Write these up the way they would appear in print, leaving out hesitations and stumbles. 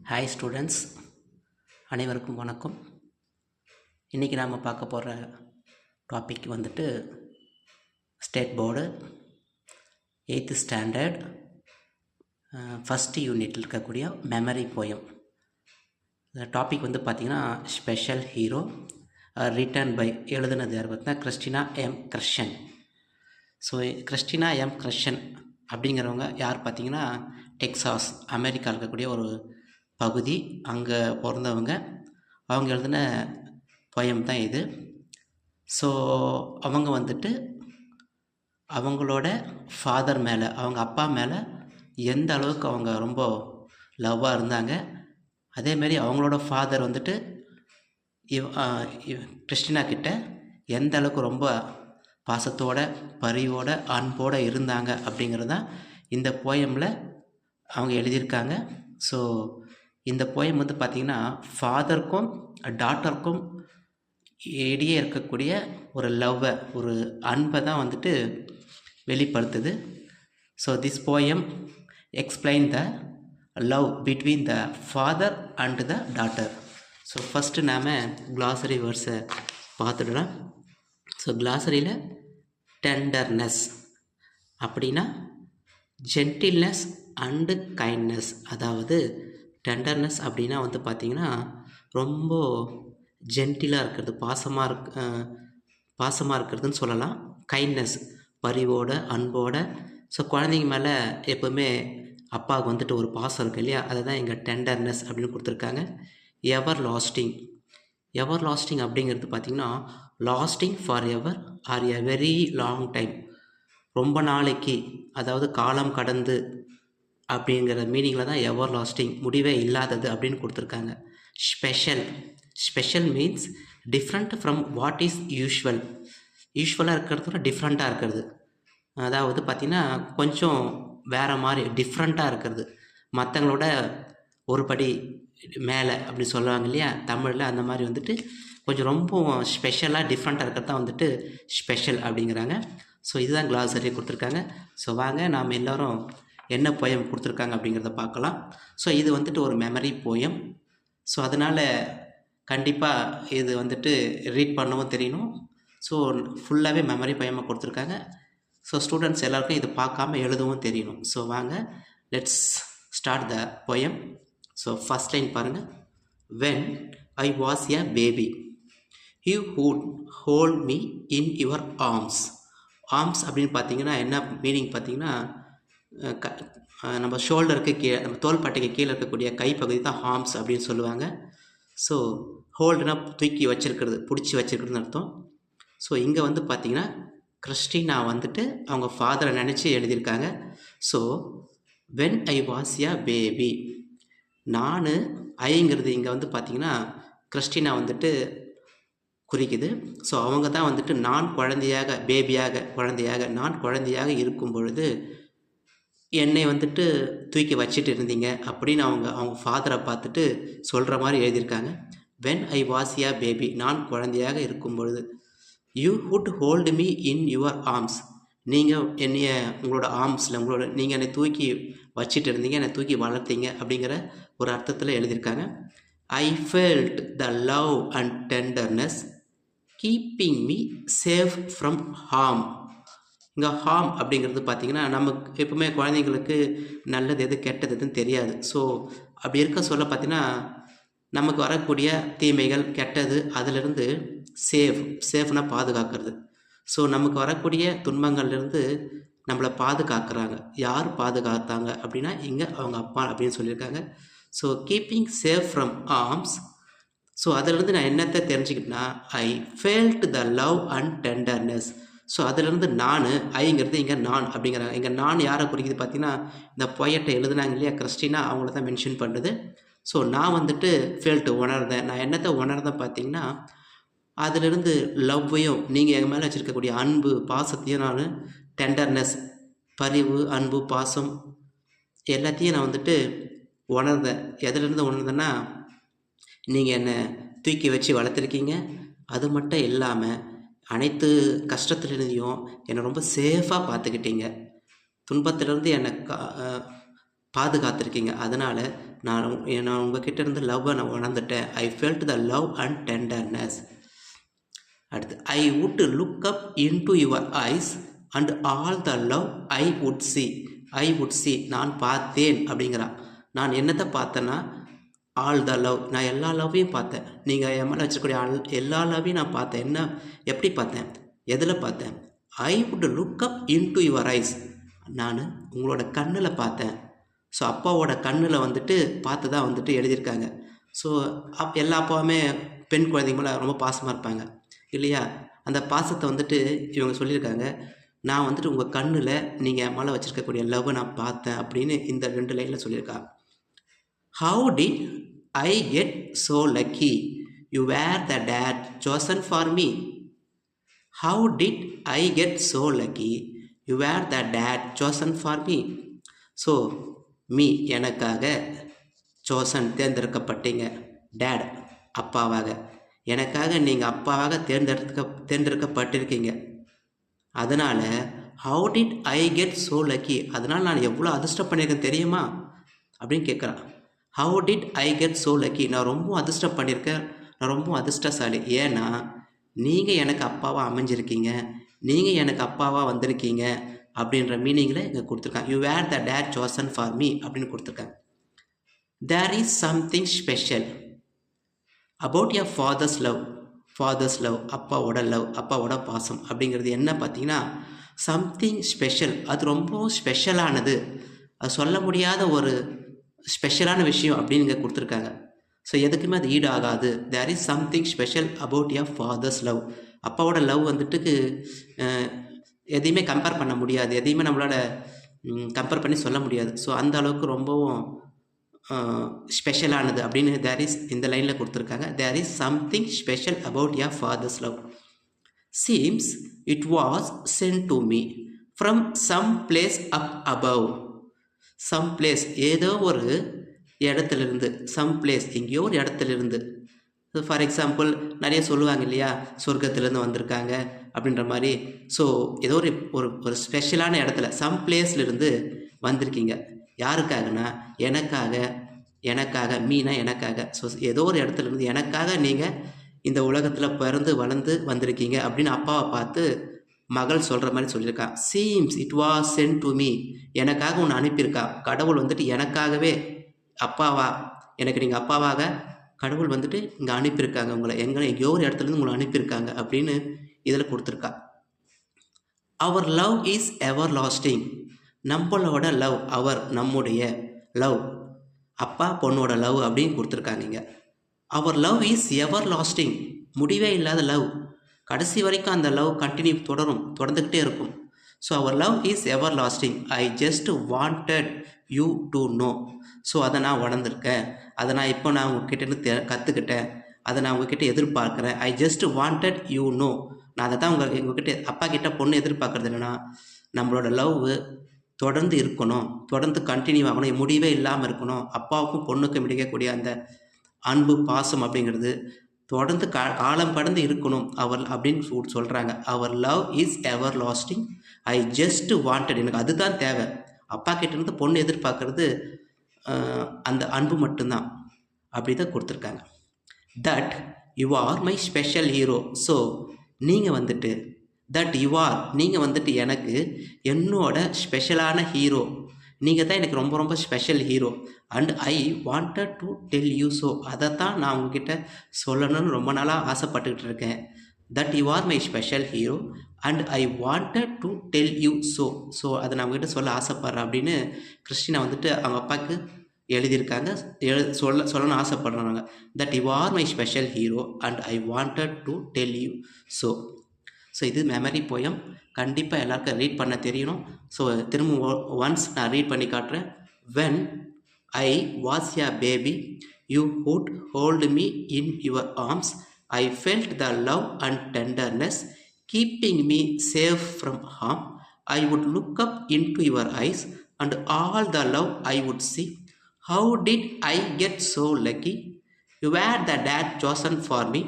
Hi students, அனைவருக்கும் வணக்கம். இன்றைக்கி நாம் பார்க்க போகிற டாபிக் வந்துட்டு state board 8th standard first யூனிட்டில் இருக்கக்கூடிய மெமரி போயம். இந்த டாபிக் வந்து பார்த்திங்கன்னா ஸ்பெஷல் ஹீரோ, ரிட்டன் பை, எழுதுனது யார் பார்த்தீங்கன்னா Christina M Krishnan. So Christina M Krishnan அப்படிங்கிறவங்க யார் பார்த்திங்கன்னா டெக்சாஸ், அமெரிக்கா இருக்கக்கூடிய ஒரு பகுதி, அங்கே பிறந்தவங்க. அவங்க எழுதின போயம் தான் இது. ஸோ அவங்க வந்துட்டு அவங்களோட ஃபாதர் மேலே, அவங்க அப்பா மேலே எந்த அளவுக்கு அவங்க ரொம்ப லவ்வாக இருந்தாங்க, அதேமாரி அவங்களோட ஃபாதர் வந்துட்டு கிறிஸ்டினா கிட்ட எந்த அளவுக்கு ரொம்ப பாசத்தோட, பரிவோட, அன்போடு இருந்தாங்க அப்படிங்கிறது தான் இந்த போயமில் அவங்க எழுதியிருக்காங்க. ஸோ இந்த போயம் வந்து பார்த்திங்கன்னா ஃபாதருக்கும் டாட்டருக்கும் இடையே இருக்கக்கூடிய ஒரு லவ்வை, ஒரு அன்பை தான் வந்துட்டு வெளிப்படுத்துது. So this poem explain the love between the father and the daughter. So first நாம் கிளாசரி வேர்ட்ஸை பார்த்துடலாம். ஸோ கிளாசரியில் டெண்டர்னஸ் அப்படின்னா ஜென்டில்னஸ் அண்டு கைண்ட்னஸ். அதாவது டெண்டர்னஸ் அப்படின்னா வந்து பார்த்திங்கன்னா ரொம்ப ஜென்டிலாக இருக்கிறது, பாசமாக இருக்கிறதுன்னு சொல்லலாம். கைண்ட்னஸ் பரிவோட, அன்போட. ஸோ குழந்தைங்க மேலே எப்போவுமே அப்பாவுக்கு வந்துட்டு ஒரு பாசம் இருக்குது இல்லையா, அதை தான் இங்கே டெண்டர்னஸ் அப்படின்னு கொடுத்துருக்காங்க. எவர் லாஸ்டிங். எவர் லாஸ்டிங் அப்படிங்கிறது பார்த்திங்கன்னா lasting for ever or a very long time, ரொம்ப நாளைக்கு, அதாவது காலம் கடந்து அப்படிங்கிற மீனிங்கில் தான் எவர் லாஸ்டிங், முடிவே இல்லாதது அப்படின்னு கொடுத்துருக்காங்க. Special. Special means different from what is usual. யூஷுவலாக இருக்கிறதோட டிஃப்ரெண்ட்டாக இருக்கிறது, அதாவது பார்த்திங்கன்னா கொஞ்சம் வேறு மாதிரி டிஃப்ரெண்ட்டாக இருக்கிறது, மற்றவங்களோட ஒரு படி மேலே அப்படி சொல்லுவாங்க இல்லையா தமிழில், அந்த மாதிரி வந்துட்டு கொஞ்சம் ரொம்ப ஸ்பெஷலாக டிஃப்ரெண்ட்டாக இருக்கிறது தான் வந்துட்டு ஸ்பெஷல் அப்படிங்கிறாங்க. ஸோ இதுதான் கிளாஸரி கொடுத்துருக்காங்க. ஸோ வாங்க நாம் எல்லோரும் என்ன போயம் கொடுத்துருக்காங்க அப்படிங்கிறத பார்க்கலாம். ஸோ இது வந்துட்டு ஒரு மெமரி போயம். ஸோ அதனால் கண்டிப்பாக இது வந்துட்டு ரீட் பண்ணவும் தெரியணும். ஸோ ஃபுல்லாகவே மெமரி போயமாக கொடுத்துருக்காங்க. ஸோ ஸ்டூடெண்ட்ஸ் எல்லாருக்கும் இது பார்க்காம எழுதவும் தெரியணும். ஸோ வாங்க let's start the poem. So first line பாருங்கள். When I was a baby you would hold me in your arms. Arms அப்படின்னு பார்த்தீங்கன்னா என்ன மீனிங் பார்த்தீங்கன்னா நம்ம ஷோல்டருக்கு கீழே, நம்ம தோள்பட்டைக்கு கீழே இருக்கக்கூடிய கைப்பகுதி தான் ஆர்ம்ஸ் அப்படின்னு சொல்லுவாங்க. ஸோ ஹோல்டுனா தூக்கி வச்சிருக்கிறது, பிடிச்சி வச்சிருக்கிறதுன்னு அர்த்தம். ஸோ இங்கே வந்து பார்த்திங்கன்னா கிறிஸ்டினா வந்துட்டு அவங்க ஃபாதரை நினச்சி எழுதியிருக்காங்க. So when I was a baby, நான் ஐங்கிறது இங்கே வந்து பார்த்திங்கன்னா கிறிஸ்டினா வந்துட்டு குறிக்குது. ஸோ அவங்க தான் வந்துட்டு நான் குழந்தையாக, குழந்தையாக, நான் குழந்தையாக இருக்கும் பொழுது என்னை வந்துட்டு தூக்கி வச்சுட்டு இருந்தீங்க அப்படின்னு அவங்க ஃபாதரை பார்த்துட்டு சொல்கிற மாதிரி எழுதியிருக்காங்க. When I was a baby, நான் குழந்தையாக இருக்கும் பொழுது. You would hold me in your arms, நீங்கள் என்னைய உங்களோட ஆர்ம்ஸில், நீங்கள் என்னை தூக்கி வச்சுட்டு இருந்தீங்க, என்னை தூக்கி வளர்த்தீங்க அப்படிங்கிற ஒரு அர்த்தத்தில் எழுதியிருக்காங்க. ஐ felt the love and tenderness keeping me safe from harm. இங்கே ஹார்ம் அப்படிங்கிறது பார்த்திங்கன்னா நமக்கு எப்பவுமே குழந்தைங்களுக்கு நல்லது எது கெட்டது எதுன்னு தெரியாது. ஸோ அப்படி இருக்க சொல்ல பார்த்திங்கன்னா நமக்கு வரக்கூடிய தீமைகள், கெட்டது, அதிலிருந்து சேஃப்னா பாதுகாக்கிறது. ஸோ நமக்கு வரக்கூடிய துன்பங்கள்லேருந்து நம்மளை பாதுகாக்கிறாங்க. யார் பாதுகாத்தாங்க அப்படின்னா இங்கே அவங்க அப்பா அப்படின்னு சொல்லியிருக்காங்க. So keeping safe from arms. So அதிலிருந்து நான் என்னத்தை தெரிஞ்சுக்கிட்டேன்னா I felt the love and tenderness. So அதிலிருந்து நான், ஐங்கிறது இங்கே நான் அப்படிங்கிறாங்க. இங்கே நான் யாரை குறிக்குது பார்த்தீங்கன்னா இந்த பொயட்டை எழுதுனாங்க இல்லையா கிறிஸ்டினா, அவங்கள தான் மென்ஷன் பண்ணுறது. ஸோ நான் வந்துட்டு ஃபெல்ட்டு உணர்ந்தேன். நான் என்னத்தை உணர்ந்தேன் பார்த்தீங்கன்னா அதிலிருந்து லவ்வையும், நீங்கள் எங்கள் மேலே வச்சுருக்கக்கூடிய அன்பு பாசத்தையும், நான் டெண்டர்னஸ் பரிவு, அன்பு, பாசம் எல்லாத்தையும் நான் வந்துட்டு உணர்ந்தேன். எதிலிருந்து உணர்ந்தேன்னா நீங்கள் என்னை தூக்கி வச்சு வளர்த்துருக்கீங்க, அது மட்டும் இல்லாமல் அனைத்து கஷ்டத்துலேருந்தையும் என்னை ரொம்ப சேஃபாக பார்த்துக்கிட்டீங்க, துன்பத்திலேருந்து என்னை பாதுகாத்திருக்கீங்க. அதனால் நான் உங்ககிட்ட இருந்து லவ்வை நான் உணர்ந்துட்டேன். I felt the love and tenderness. அடுத்து I would look up into your eyes and all the love I would see. நான் பார்த்தேன் அப்படிங்கிறான். நான் என்னத்தை பார்த்தேன்னா ஆல் த லவ், நான் எல்லா லவ்வையும் பார்த்தேன். நீங்கள் என் மேலே வச்சுக்கூடிய எல்லா லவ்வையும் நான் பார்த்தேன். என்ன, எப்படி பார்த்தேன், எதில் பார்த்தேன்? ஐ would look up into your ice, நான் உங்களோட கண்ணில் பார்த்தேன். ஸோ அப்பாவோட கண்ணில் வந்துட்டு பார்த்து தான் வந்துட்டு எழுதியிருக்காங்க. ஸோ எல்லா அப்பாவுமே பெண் குழந்தைங்க மேலே ரொம்ப பாசமாக இருப்பாங்க இல்லையா? அந்த பாசத்தை வந்துட்டு இவங்க சொல்லியிருக்காங்க. நான் வந்துட்டு உங்கள் கண்ணில் நீங்கள் என் மேலே வச்சுருக்கக்கூடிய லவ்வை நான் பார்த்தேன் அப்படின்னு இந்த 2 லைனில் சொல்லியிருக்கா. How did I get so lucky? You were the dad chosen for me. How did I get so lucky? You were the dad chosen for me. So, me எனக்காக, chosen தேர்ந்தெடுக்கப்பட்டீங்க, dad அப்பாவாக, எனக்காக நீங்கள் அப்பாவாக தேர்ந்தெடுக்கப்பட்டிருக்கீங்க. அதனால் how did I get so lucky? அதனால் நான் எவ்வளோ அதிர்ஷ்டம் பண்ணியிருக்கேன் தெரியுமா அப்படின்னு கேட்குறான். How did I get so lucky? நான் ரொம்ப அதிர்ஷ்டம் பண்ணியிருக்கேன், நான் ரொம்ப அதிர்ஷ்டசாலி. ஏன்னா நீங்கள் எனக்கு அப்பாவாக அமைஞ்சிருக்கீங்க, நீங்கள் எனக்கு அப்பாவாக வந்திருக்கீங்க அப்படின்ற மீனிங்கில் இங்கே கொடுத்துருக்காங்க. You were the dad chosen for me அப்படின்னு கொடுத்துருக்காங்க. There is something special about your father's love, அப்பாவோட பாசம் அப்படிங்கிறது என்ன பார்த்தீங்கன்னா, சம்திங் ஸ்பெஷல், அது ரொம்ப ஸ்பெஷலானது, அது சொல்ல முடியாத ஒரு ஸ்பெஷலான விஷயம் அப்படின்னு இங்கே கொடுத்துருக்காங்க. ஸோ எதுக்குமே அது ஈடு ஆகாது. There is something special about your father's love. அப்பாவோட லவ் வந்துட்டு எதையுமே கம்பேர் பண்ண முடியாது, எதையுமே நம்மளால் கம்பேர் பண்ணி சொல்ல முடியாது. ஸோ அந்த அளவுக்கு ரொம்பவும் ஸ்பெஷலானது அப்படின்னு தேர் இஸ் இந்த லைனில் கொடுத்துருக்காங்க. There is something special about your father's love. Seems it was sent to me from some place up above. Some place, ஏதோ ஒரு இடத்துலேருந்து, சம் பிளேஸ் எங்கேயோ ஒரு இடத்துலேருந்து. ஃபார் எக்ஸாம்பிள் நிறைய சொல்லுவாங்க இல்லையா, சொர்க்கத்துலேருந்து வந்திருக்காங்க அப்படின்ற மாதிரி. ஸோ ஏதோ ஒரு ஸ்பெஷலான இடத்துல சம் பிளேஸ்லேருந்து வந்திருக்கீங்க. யாருக்காகனா எனக்காக மீனா எனக்காக. ஸோ ஏதோ ஒரு இடத்துலேருந்து எனக்காக நீங்கள் இந்த உலகத்தில் பிறந்து வளர்ந்து வந்திருக்கீங்க அப்படின்னு அப்பாவை பார்த்து மகள் சொல்கிற மாதிரி சொல்லியிருக்கா. Seems it was sent to me, எனக்காக ஒன்று அனுப்பியிருக்கா. கடவுள் வந்துட்டு எனக்காகவே எனக்கு நீங்கள் அப்பாவாக கடவுள் வந்துட்டு இங்கே அனுப்பியிருக்காங்க, உங்களை எங்கேயோ ஒரு இடத்துலேருந்து உங்களை அனுப்பியிருக்காங்க அப்படின்னு இதில் கொடுத்துருக்கா. Our love is ever lasting, நம்மளோட லவ், நம்முடைய லவ், அப்பா பொண்ணோட லவ் அப்படின்னு கொடுத்துருக்காங்க இங்கே. Our love is ever lasting, முடிவே இல்லாத லவ், கடைசி வரைக்கும் அந்த லவ் தொடர்ந்துக்கிட்டே இருக்கும். So our love is ever lasting. I just wanted you to know. So அதை நான் உணர்ந்திருக்கேன், அதை நான் இப்போ நான் உங்ககிட்ட கற்றுக்கிட்டேன், அதை நான் உங்ககிட்ட எதிர்பார்க்குறேன். ஐ ஜஸ்ட் வாண்டட் யூ நோ. நான் அதை தான் உங்ககிட்ட அப்பா கிட்ட பொண்ணு எதிர்பார்க்குறது என்னென்னா, நம்மளோட லவ் தொடர்ந்து இருக்கணும், தொடர்ந்து கண்டினியூ ஆகணும், முடிவே இல்லாமல் இருக்கணும். அப்பாவுக்கும் பொண்ணுக்கும் கிடைக்கக்கூடிய அந்த அன்பு பாசம் அப்படிங்கிறது தொடர்ந்து காலம் கடந்து இருக்கணும் அவர் அப்படின்னு சொல்கிறாங்க. அவர் love is ever lasting. I just wanted, எனக்கு அதுதான் தேவை. அப்பா கிட்டேருந்து பொண்ணு எதிர்பார்க்கறது அந்த அன்பு மட்டும்தான், அப்படி தான் கொடுத்துருக்காங்க. That you are my special hero. So நீங்கள் வந்துட்டு நீங்கள் வந்துட்டு எனக்கு என்னோட ஸ்பெஷலான ஹீரோ, நீங்கள் தான் எனக்கு ரொம்ப ரொம்ப special hero. And I wanted to tell you so, அதை தான் நான் உங்ககிட்ட சொல்லணும்னு ரொம்ப நாளாக ஆசைப்பட்டுக்கிட்டு இருக்கேன். That you are my special hero and I wanted to tell you so அதை நான் உங்ககிட்ட சொல்ல ஆசைப்பட்றேன் அப்படின்னு கிறிஸ்டினா வந்துட்டு அவங்க அப்பாவுக்கு எழுதியிருக்காங்க. சொல்லணும்னு ஆசைப்படுறாங்க. That you are my special hero and I wanted to tell you so. இது மெமரி போயம், கண்டிப்பாக எல்லாருக்கும் ரீட் பண்ண தெரியணும். ஸோ திரும்ப ஒன்ஸ் நான் ரீட் பண்ணி காட்டுறேன். வென் ஐ வாஸ் ய baby you would hold me in your arms. I felt the love and tenderness keeping me safe from harm. I would look up into your eyes and all the love I would see. How did I get so lucky? You were the dad chosen for me.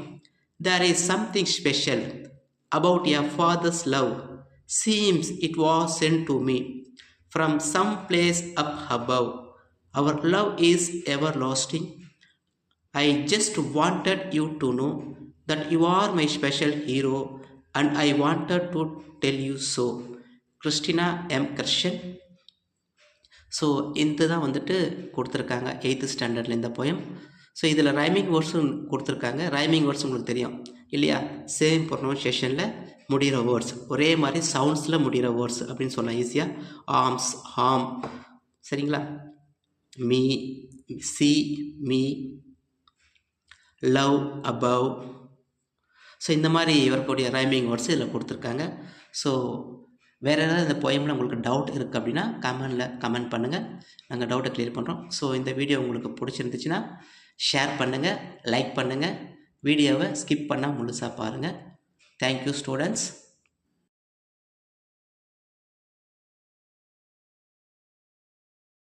There is something special about your father's love. Seems it was sent to me from some place up above. our love is everlasting. I just wanted you to know that you are my special hero and I wanted to tell you so. Christina M Krishnan. So இந்த தான் வந்துட்டு கொடுத்துருக்காங்க 8th ஸ்டாண்டர்டில் இந்த poem. So இதில் rhyming வேர்ட்ஸும் கொடுத்துருக்காங்க. Rhyming words உங்களுக்கு தெரியும் இல்லையா? சேம் ப்ரொனவுன்சியேஷனில் முடிகிற வேர்ட்ஸ், ஒரே மாதிரி சவுண்ட்ஸில் முடிகிற வேர்ட்ஸ் அப்படின்னு சொல்லலாம் ஈஸியாக. ஆர்ம்ஸ், ஹார்ம், சரிங்களா? Me, C, me, love, above. So இந்த மாதிரி வரக்கூடிய ரைமிங் வேர்ட்ஸ் இதில் கொடுத்துருக்காங்க. ஸோ வேறு ஏதாவது இந்த போயமில் உங்களுக்கு டவுட் இருக்குது அப்படின்னா கமெண்ட் பண்ணுங்கள், நாங்கள் டவுட்டை க்ளியர் பண்ணுறோம். ஸோ இந்த வீடியோ உங்களுக்கு பிடிச்சிருந்துச்சுன்னா ஷேர் பண்ணுங்கள், லைக் பண்ணுங்கள், வீடியோவை ஸ்கிப் பண்ணால் முழுசாக பாருங்கள். Thank you students.